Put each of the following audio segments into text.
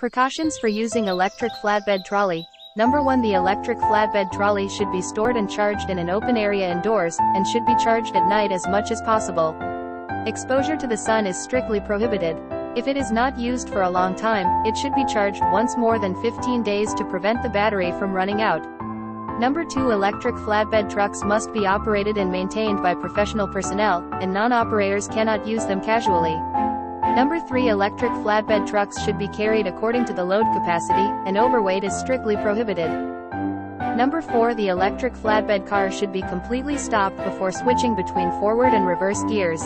Precautions for using electric flatbed trolley. Number 1. The electric flatbed trolley should be stored and charged in an open area indoors, and should be charged at night as much as possible. Exposure to the sun is strictly prohibited. If it is not used for a long time, it should be charged once more than 15 days to prevent the battery from running out. Number 2. Electric flatbed trucks must be operated and maintained by professional personnel, and non-operators cannot use them casually. Number 3. Electric flatbed trucks should be carried according to the load capacity, and overweight is strictly prohibited. Number 4. The electric flatbed car should be completely stopped before switching between forward and reverse gears.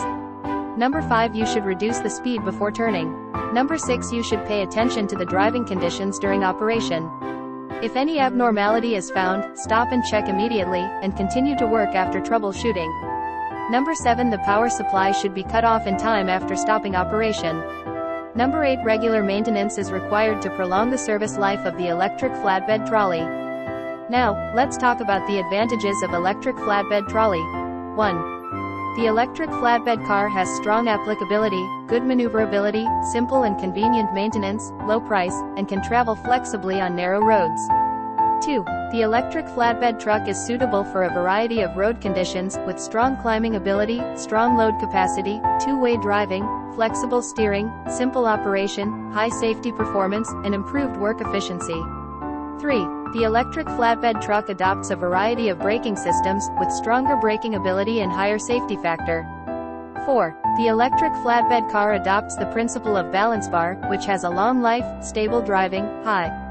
Number 5. You should reduce the speed before turning. Number 6. You should pay attention to the driving conditions during operation. If any abnormality is found, stop and check immediately, and continue to work after troubleshooting. Number 7. The power supply should be cut off in time after stopping operation. Number 8. Regular maintenance is required to prolong the service life of the electric flatbed trolley. Now, let's talk about the advantages of electric flatbed trolley. 1. The electric flatbed car has strong applicability, good maneuverability, simple and convenient maintenance, low price, and can travel flexibly on narrow roads. 2. The electric flatbed truck is suitable for a variety of road conditions, with strong climbing ability, strong load capacity, two-way driving, flexible steering, simple operation, high safety performance, and improved work efficiency. 3. The electric flatbed truck adopts a variety of braking systems, with stronger braking ability and higher safety factor. 4. The electric flatbed car adopts the principle of balance bar, which has a long life, stable driving, high